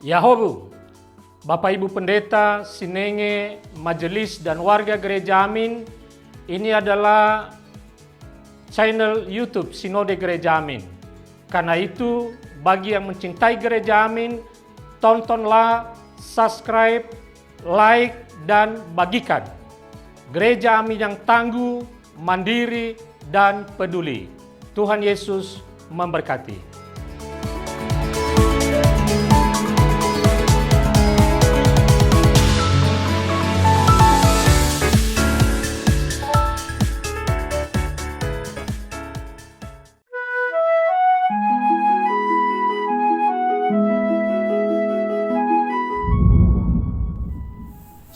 Yahobu, Bapak Ibu Pendeta, Sinenge, Majelis dan warga Gereja Amin, ini adalah channel YouTube Sinode Gereja Amin. Karena itu, bagi yang mencintai Gereja Amin, tontonlah, subscribe, like, dan bagikan. Gereja Amin yang tangguh, mandiri, dan peduli. Tuhan Yesus memberkati.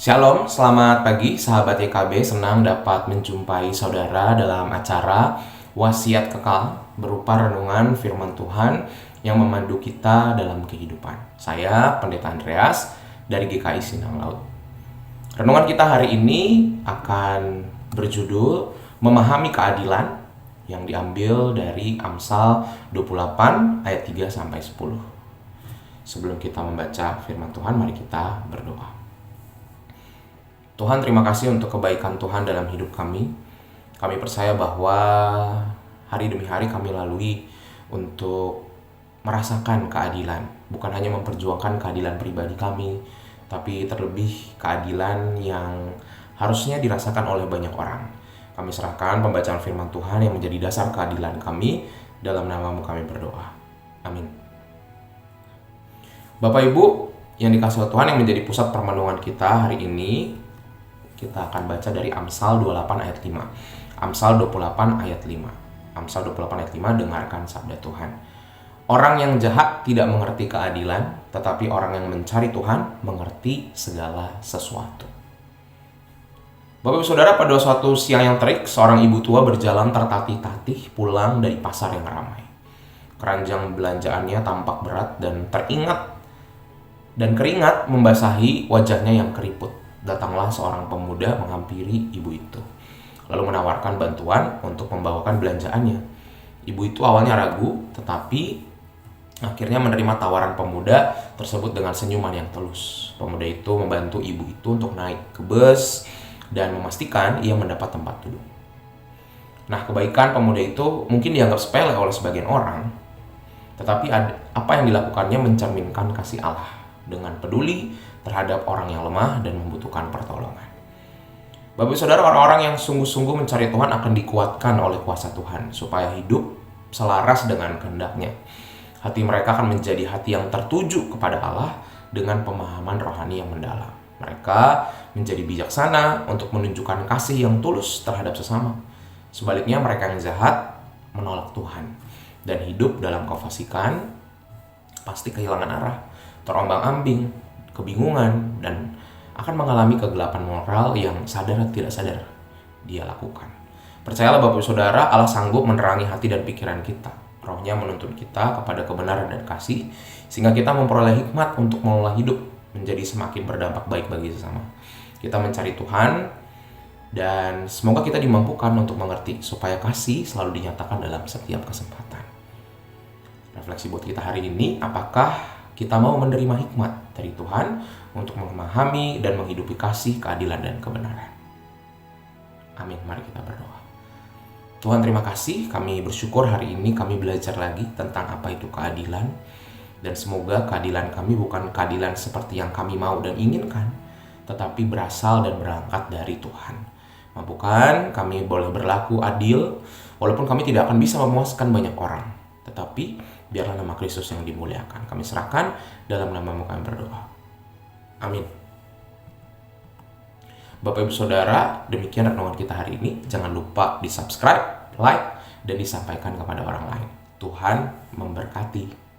Shalom, selamat pagi sahabat YKB, senang dapat menjumpai saudara dalam acara Wasiat Kekal berupa renungan firman Tuhan yang memandu kita dalam kehidupan. Saya Pendeta Andreas dari GKI Sindang Laut. Renungan kita hari ini akan berjudul Memahami Keadilan yang diambil dari Amsal 28 ayat 3-10. Sebelum kita membaca firman Tuhan, mari kita berdoa. Tuhan, terima kasih untuk kebaikan Tuhan dalam hidup kami. Kami percaya bahwa hari demi hari kami lalui untuk merasakan keadilan. Bukan hanya memperjuangkan keadilan pribadi kami, tapi terlebih keadilan yang harusnya dirasakan oleh banyak orang. Kami serahkan pembacaan firman Tuhan yang menjadi dasar keadilan kami. Dalam nama-Mu kami berdoa. Amin. Bapak Ibu yang dikasihi Tuhan, yang menjadi pusat permenungan kita hari ini, kita akan baca dari Amsal 28 ayat 5. Amsal 28 ayat 5. Amsal 28 ayat 5, dengarkan sabda Tuhan. Orang yang jahat tidak mengerti keadilan, tetapi orang yang mencari Tuhan mengerti segala sesuatu. Bapak Ibu Saudara, pada suatu siang yang terik, seorang ibu tua berjalan tertatih-tatih pulang dari pasar yang ramai. Keranjang belanjaannya tampak berat dan keringat membasahi wajahnya yang keriput. Datanglah seorang pemuda menghampiri ibu itu, lalu menawarkan bantuan untuk membawakan belanjaannya. Ibu itu awalnya ragu, tetapi akhirnya menerima tawaran pemuda tersebut dengan senyuman yang tulus. Pemuda itu membantu ibu itu untuk naik ke bus dan memastikan ia mendapat tempat duduk. Nah, kebaikan pemuda itu mungkin dianggap sepele oleh sebagian orang, tetapi apa yang dilakukannya mencerminkan kasih Allah dengan peduli terhadap orang yang lemah dan membutuhkan pertolongan. Bapak Saudara, orang-orang yang sungguh-sungguh mencari Tuhan akan dikuatkan oleh kuasa Tuhan supaya hidup selaras dengan kehendak-Nya. Hati mereka akan menjadi hati yang tertuju kepada Allah dengan pemahaman rohani yang mendalam. Mereka menjadi bijaksana untuk menunjukkan kasih yang tulus terhadap sesama. Sebaliknya, mereka yang jahat menolak Tuhan dan hidup dalam kefasikan pasti kehilangan arah, terombang-ambing, kebingungan, dan akan mengalami kegelapan moral yang sadar atau tidak sadar dia lakukan. Percayalah Bapak Saudara, Allah sanggup menerangi hati dan pikiran kita. Rohnya menuntun kita kepada kebenaran dan kasih, sehingga kita memperoleh hikmat untuk mengelola hidup menjadi semakin berdampak baik bagi sesama. Kita mencari Tuhan, dan semoga kita dimampukan untuk mengerti supaya kasih selalu dinyatakan dalam setiap kesempatan. Refleksi buat kita hari ini, apakah kita mau menerima hikmat dari Tuhan untuk memahami dan menghidupi kasih, keadilan, dan kebenaran. Amin. Mari kita berdoa. Tuhan, terima kasih. Kami bersyukur hari ini kami belajar lagi tentang apa itu keadilan. Dan semoga keadilan kami bukan keadilan seperti yang kami mau dan inginkan, tetapi berasal dan berangkat dari Tuhan. Mampukan kami boleh berlaku adil, walaupun kami tidak akan bisa memuaskan banyak orang. Tetapi biarlah nama Kristus yang dimuliakan. Kami serahkan dalam nama-Mu kami berdoa. Amin. Bapak Ibu Saudara, demikian renungan kita hari ini. Jangan lupa di subscribe, like, dan disampaikan kepada orang lain. Tuhan memberkati.